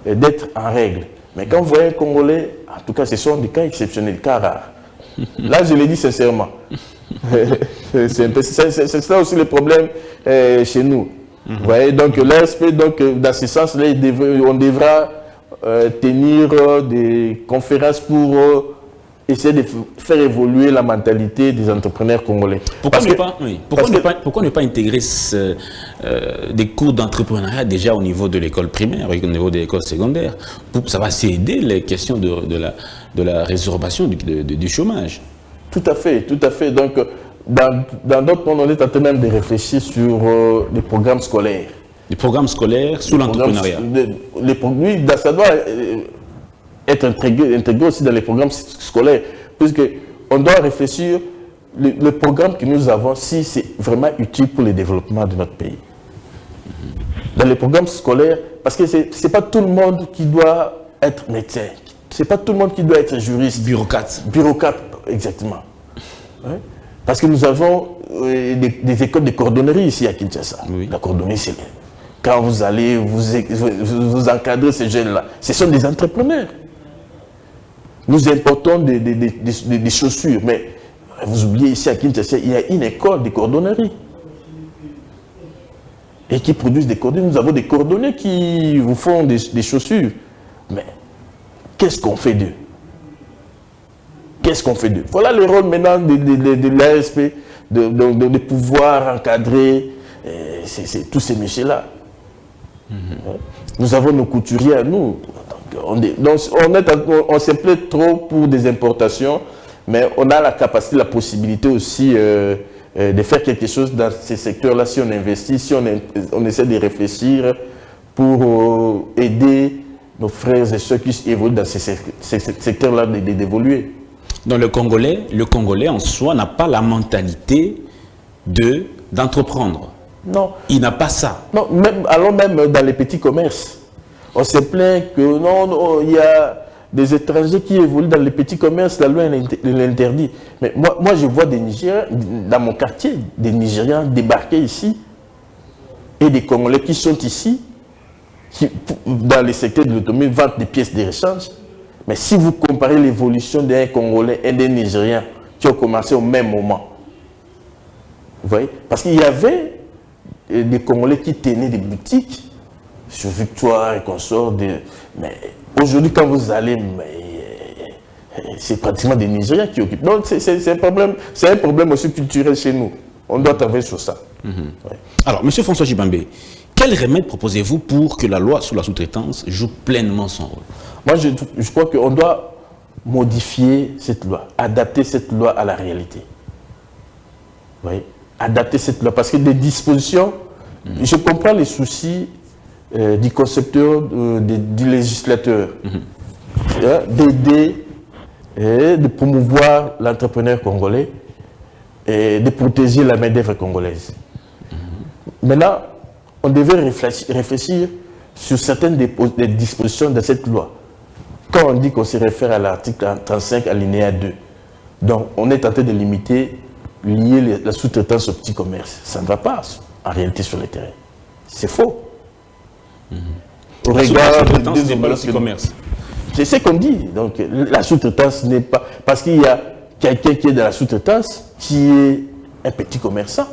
d'être en règle. Mais quand vous voyez un Congolais, en tout cas ce sont des cas exceptionnels, des cas rares. Là, je le dis sincèrement. C'est ça aussi le problème chez nous. Vous voyez, donc l'ASP, dans ce sens-là, on devra tenir des conférences pour essayer de faire évoluer la mentalité des entrepreneurs congolais. Pourquoi ne pas intégrer des cours d'entrepreneuriat déjà au niveau de l'école primaire, au niveau de l'école secondaire? Ça va s'aider les questions de la résorption du chômage. Tout à fait. Donc, dans d'autres mondes, on est en train même de réfléchir sur des programmes scolaires Les programmes scolaires sous l'entrepreneuriat. Oui, ça doit être intégré aussi dans les programmes scolaires, puisque on doit réfléchir le programme que nous avons, si c'est vraiment utile pour le développement de notre pays. Dans les programmes scolaires, parce que c'est pas tout le monde qui doit être médecin, c'est pas tout le monde qui doit être juriste. Bureaucrate. Bureaucrate, exactement. Ouais. Parce que nous avons des écoles de cordonnerie ici à Kinshasa. Oui. La cordonnerie, c'est quand vous allez vous encadrer ces jeunes-là, ce sont des entrepreneurs. Nous importons des chaussures, mais vous oubliez ici à Kinshasa, il y a une école de cordonnerie. Et qui produisent des cordonniers. Nous avons des cordonniers qui vous font des chaussures. Mais qu'est-ce qu'on fait d'eux? Qu'est-ce qu'on fait d'eux? Voilà le rôle maintenant de l'ASP, de pouvoir encadrer tous ces métiers-là. Nous avons nos couturiers à nous. On se plaît trop pour des importations, mais on a la capacité, la possibilité aussi de faire quelque chose dans ces secteurs-là si on investit, si on essaie de réfléchir pour aider nos frères et ceux qui évoluent dans ces secteurs-là d'évoluer. Donc le Congolais en soi n'a pas la mentalité d'entreprendre. Non. Il n'a pas ça. Non, allons même dans les petits commerces. On se plaint que non, il y a des étrangers qui évoluent dans les petits commerces, la loi l'interdit. Mais moi, je vois des Nigériens, dans mon quartier, des Nigériens débarquer ici, et des Congolais qui sont ici, qui, dans le secteur de l'automobile, vendent des pièces de rechange. Mais si vous comparez l'évolution d'un Congolais et d'un Nigérien qui ont commencé au même moment, vous voyez, parce qu'il y avait des Congolais qui tenaient des boutiques sur Victoire et consorts. Mais aujourd'hui, quand vous allez, c'est pratiquement des Nigériens qui occupent. Donc, c'est un problème aussi culturel chez nous. On doit travailler sur ça. Ouais. Alors, M. François Tshibambe, quel remède proposez-vous pour que la loi sur la sous-traitance joue pleinement son rôle? Moi, je crois qu'on doit modifier cette loi, adapter cette loi à la réalité. Vous voyez? Adapter cette loi, parce que des dispositions, je comprends les soucis du concepteur, du législateur, d'aider, de promouvoir l'entrepreneur congolais et de protéger la main-d'œuvre congolaise. Maintenant, on devait réfléchir sur certaines des dispositions de cette loi. Quand on dit qu'on se réfère à l'article 35 alinéa 2, donc on est tenté de limiter, lier la sous-traitance au petit commerce. Ça ne va pas en réalité sur le terrain. C'est faux. Au regard des petit commerce. C'est ce qu'on dit. Donc la sous-traitance n'est pas... Parce qu'il y a quelqu'un qui est dans la sous-traitance qui est un petit commerçant.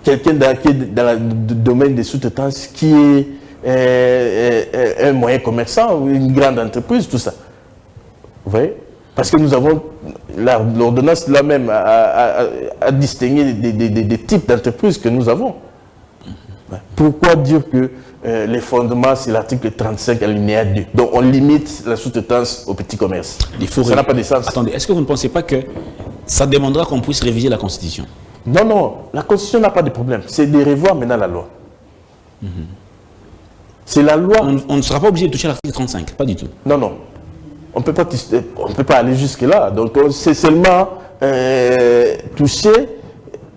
Quelqu'un qui est dans le domaine des sous-traitances qui est un moyen commerçant ou une grande entreprise, tout ça. Vous voyez? Parce que nous avons l'ordonnance là même à distinguer des types d'entreprises que nous avons. Pourquoi dire que les fondements, c'est l'article 35 alinéa 2. Donc on limite la sous-traitance au petit commerce. Ça n'a pas de sens. Attendez, est-ce que vous ne pensez pas que ça demandera qu'on puisse réviser la Constitution? Non, non, la Constitution n'a pas de problème. C'est de revoir maintenant la loi. C'est la loi. On ne sera pas obligé de toucher l'article 35, pas du tout. Non, non. On ne peut pas aller jusque-là. Donc, c'est seulement toucher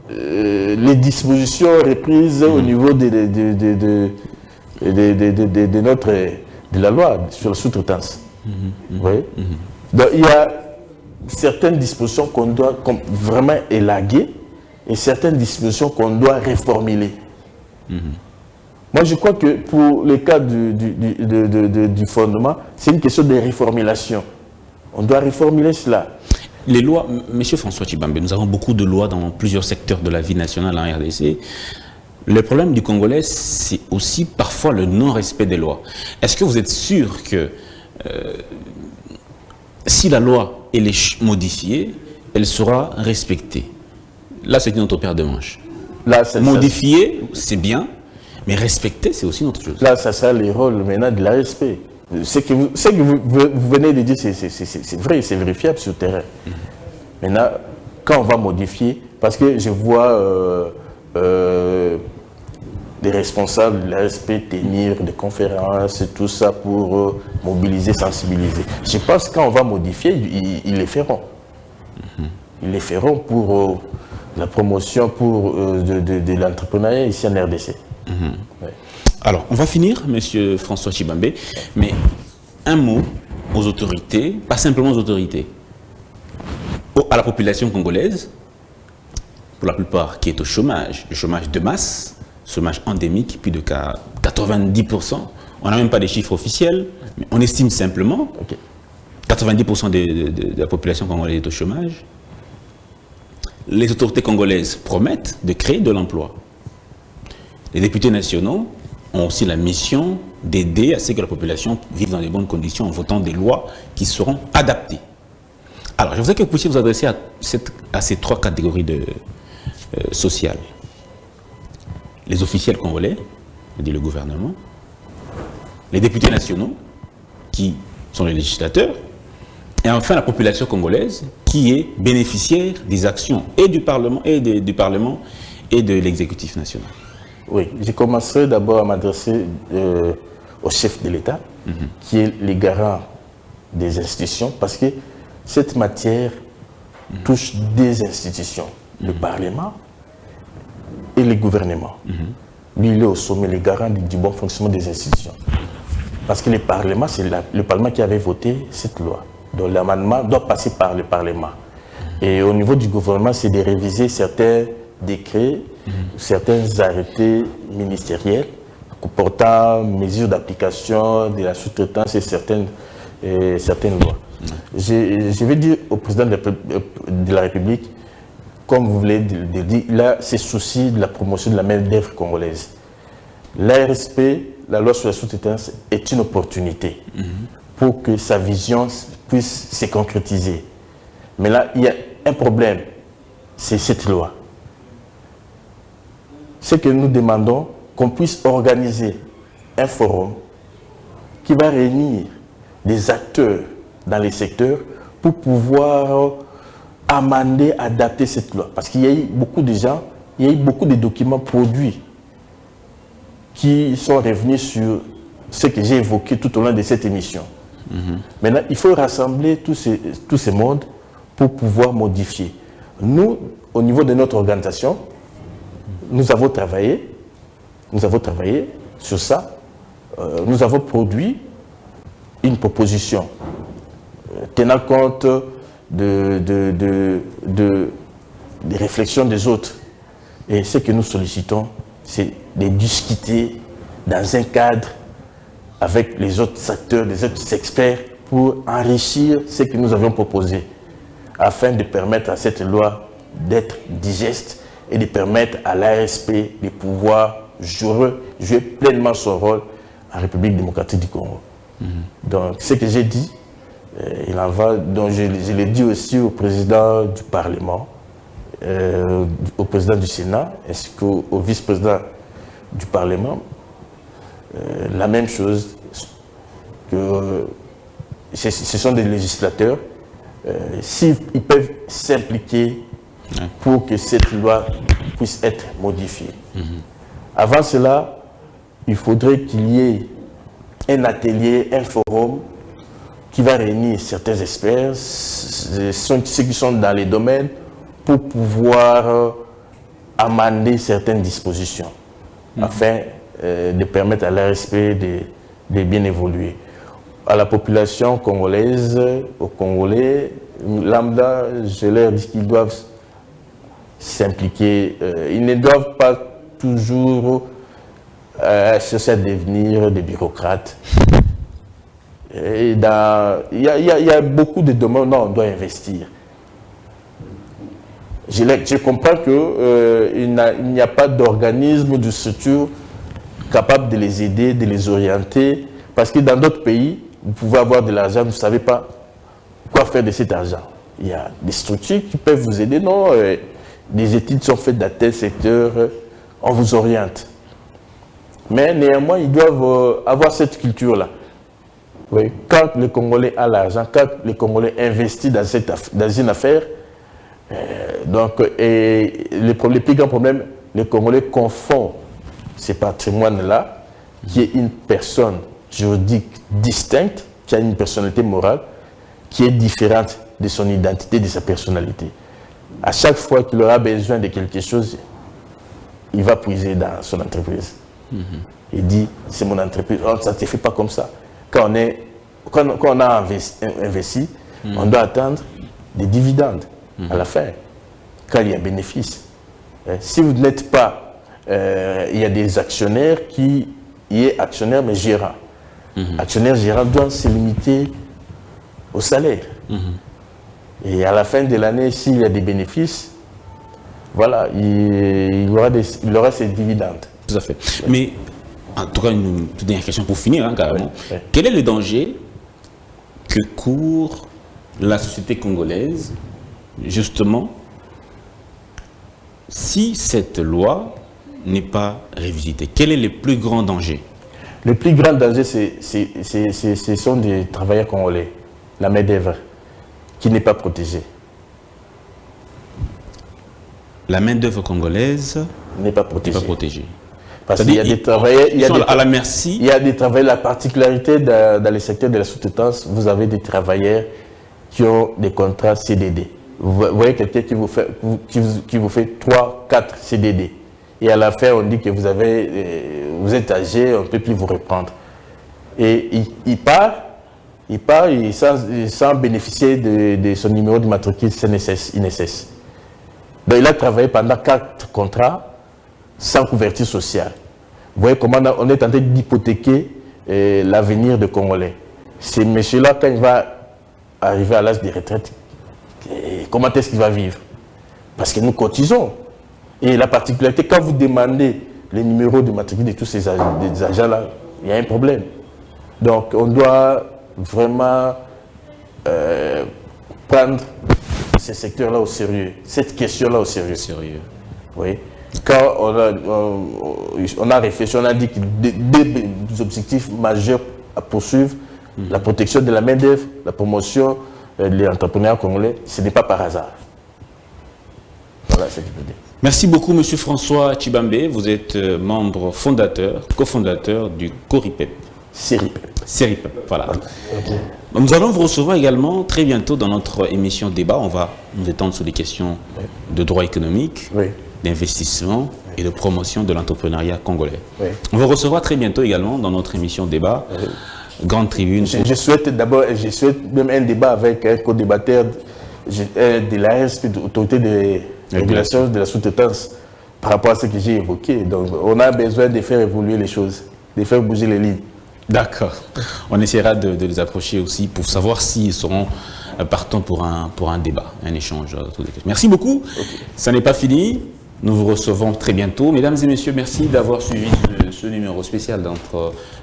les dispositions reprises au niveau de la loi sur la sous-traitance. Vous voyez? Donc, il y a certaines dispositions qu'on doit vraiment élaguer et certaines dispositions qu'on doit réformuler. Moi, je crois que pour le cas du fondement, c'est une question de réformulation. On doit réformuler cela. Les lois, M. François Tshibambe, nous avons beaucoup de lois dans plusieurs secteurs de la vie nationale en RDC. Le problème du Congolais, c'est aussi parfois le non-respect des lois. Est-ce que vous êtes sûr que si la loi est modifiée, elle sera respectée? Là, c'est notre paire de manches. Modifier, c'est bien. Mais respecter, c'est aussi une autre chose. Là, ça sera le rôle maintenant de la respect. Ce que vous venez de dire, c'est vrai, c'est vérifiable sur le terrain. Maintenant, quand on va modifier, parce que je vois des responsables de l'ASP tenir des conférences et tout ça pour mobiliser, sensibiliser. Je pense que quand on va modifier, ils les feront. Ils les feront pour la promotion de l'entrepreneuriat ici en RDC. Ouais. Alors, on va finir, M. François Tshibambe, mais un mot aux autorités, pas simplement aux autorités, à la population congolaise, pour la plupart qui est au chômage, le chômage de masse, chômage endémique, plus de 90%. On n'a même pas des chiffres officiels, mais on estime simplement 90% de la population congolaise est au chômage. Les autorités congolaises promettent de créer de l'emploi. Les députés nationaux ont aussi la mission d'aider à ce que la population vive dans de bonnes conditions en votant des lois qui seront adaptées. Alors, je voudrais que vous puissiez vous adresser à ces trois catégories sociales. Les officiels congolais, c'est-à-dire le gouvernement, les députés nationaux, qui sont les législateurs, et enfin la population congolaise, qui est bénéficiaire des actions et du Parlement et de l'exécutif national. Oui, je commencerai d'abord à m'adresser au chef de l'État, qui est le garant des institutions, parce que cette matière touche des institutions, le Parlement et le gouvernement. Lui, il est au sommet, le garant du bon fonctionnement des institutions. Parce que le Parlement, c'est le Parlement qui avait voté cette loi. Donc l'amendement doit passer par le Parlement. Et au niveau du gouvernement, c'est de réviser certains décrets, certains arrêtés ministériels comportant mesures d'application de la sous-traitance et certaines lois. Je vais dire au président de la République, comme vous voulez le dire, il a ses soucis de la promotion de la main-d'œuvre congolaise. L'ARSP, la loi sur la sous-traitance, est une opportunité pour que sa vision puisse se concrétiser. Mais là, il y a un problème, c'est cette loi. C'est que nous demandons qu'on puisse organiser un forum qui va réunir des acteurs dans les secteurs pour pouvoir amender, adapter cette loi. Parce qu'il y a eu beaucoup de gens, il y a eu beaucoup de documents produits qui sont revenus sur ce que j'ai évoqué tout au long de cette émission. Maintenant, il faut rassembler tous ces mondes pour pouvoir modifier. Nous, au niveau de notre organisation, nous avons travaillé sur ça. Nous avons produit une proposition tenant compte des réflexions des autres. Et ce que nous sollicitons, c'est de discuter dans un cadre avec les autres acteurs, les autres experts, pour enrichir ce que nous avions proposé, afin de permettre à cette loi d'être digeste et de permettre à l'ARSP de pouvoir jouer pleinement son rôle en République démocratique du Congo. Donc, ce que j'ai dit, il en va, donc je l'ai dit aussi au président du Parlement, au président du Sénat, ainsi qu'au vice-président du Parlement, la même chose, que ce sont des législateurs, s'ils peuvent s'impliquer pour que cette loi puisse être modifiée. Avant cela, il faudrait qu'il y ait un atelier, un forum qui va réunir certains experts, ceux qui sont dans les domaines, pour pouvoir amender certaines dispositions, afin de permettre à l'ARSP de bien évoluer. À la population congolaise, aux Congolais, lambda, je leur dis qu'ils doivent s'impliquer. Ils ne doivent pas toujours chercher à devenir des bureaucrates. Il y a beaucoup de domaines où on doit investir. Je comprends qu'il n'y a pas d'organisme, de structure capable de les aider, de les orienter, parce que dans d'autres pays, vous pouvez avoir de l'argent, vous ne savez pas quoi faire de cet argent. Il y a des structures qui peuvent vous aider, non, des études sont faites dans tel secteur, on vous oriente. Mais néanmoins, ils doivent avoir cette culture-là. Oui, quand le Congolais a l'argent, quand le Congolais investit dans une affaire, le plus grand problème, le Congolais confond ce patrimoine-là, qui est une personne juridique distincte, qui a une personnalité morale, qui est différente de son identité, de sa personnalité. À chaque fois qu'il aura besoin de quelque chose, il va puiser dans son entreprise. Il dit, c'est mon entreprise. Oh, ça ne se fait pas comme ça. Quand on a investi, on doit attendre des dividendes à la fin, quand il y a bénéfice. Si vous n'êtes pas, il y a des actionnaires qui est actionnaire mais gérant. Actionnaire gérant doit se limiter au salaire. Et à la fin de l'année, s'il y a des bénéfices, voilà, il aura ses dividendes. Tout à fait. Mais, en tout cas, une toute dernière question pour finir, hein, carrément. Oui. Quel est le danger que court la société congolaise, justement, si cette loi n'est pas révisitée? Quel est le plus grand danger? Le plus grand danger, ce sont des travailleurs congolais, la main-d'œuvre, qui n'est pas protégée. La main-d'œuvre congolaise N'est pas n'est protégée. pas protégée. Parce qu'il y a des travailleurs, Ils sont à la merci. il y a des travailleurs, la particularité dans le secteur de la sous-traitance, vous avez des travailleurs qui ont des contrats CDD. Vous voyez quelqu'un qui vous fait 3, 4 CDD. Et à la fin, on dit que vous êtes âgé, on ne peut plus vous reprendre. Et il part sans bénéficier de son numéro de matricule INSS. Donc il a travaillé pendant 4 contrats sans couverture sociale. Vous voyez comment on est en train d'hypothéquer l'avenir des Congolais. Ce monsieur-là, quand il va arriver à l'âge de retraite, comment est-ce qu'il va vivre? Parce que nous cotisons. Et la particularité, quand vous demandez les numéros de matricule de tous ces agents-là, il y a un problème. Donc on doit vraiment prendre ce secteur-là au sérieux, cette question-là au sérieux. Oui. Quand on a réfléchi, on a dit que deux objectifs majeurs à poursuivre, la protection de la main-d'œuvre, la promotion de l'entrepreneuriat congolais, ce n'est pas par hasard. Voilà ce que je peux dire. Merci beaucoup, M. François Tshibambe. Vous êtes membre fondateur, cofondateur du CORIPEP. CERIPEP, voilà. Nous allons vous recevoir également très bientôt dans notre émission débat. On va nous étendre sur les questions de droit économique, d'investissement et de promotion de l'entrepreneuriat congolais. On va recevoir très bientôt également dans notre émission débat, Grande Tribune. Je souhaite même un débat avec un co-débatteur de l'ARSP, de l'autorité de régulation de la sous-traitance, par rapport à ce que j'ai évoqué. Donc on a besoin de faire évoluer les choses, de faire bouger les lignes. D'accord. On essaiera de les approcher aussi pour savoir s'ils seront partants pour un débat, un échange. Merci beaucoup. Ça n'est pas fini. Nous vous recevons très bientôt. Mesdames et messieurs, merci d'avoir suivi ce numéro spécial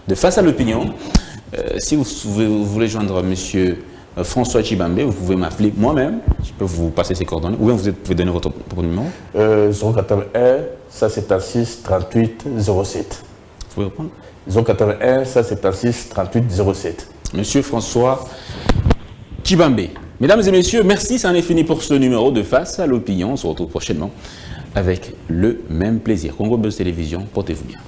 de Face à l'opinion. Si vous voulez joindre monsieur François Tshibambe, vous pouvez m'appeler moi-même. Je peux vous passer ses coordonnées. Ou bien vous pouvez donner votre numéro. 081 176 38 07. Vous pouvez répondre. 081 176 38 07. Monsieur François Tshibambe. Mesdames et messieurs, merci, ça en est fini pour ce numéro de Face à l'opinion. On se retrouve prochainement avec le même plaisir. Congo Buzz Télévision, portez-vous bien.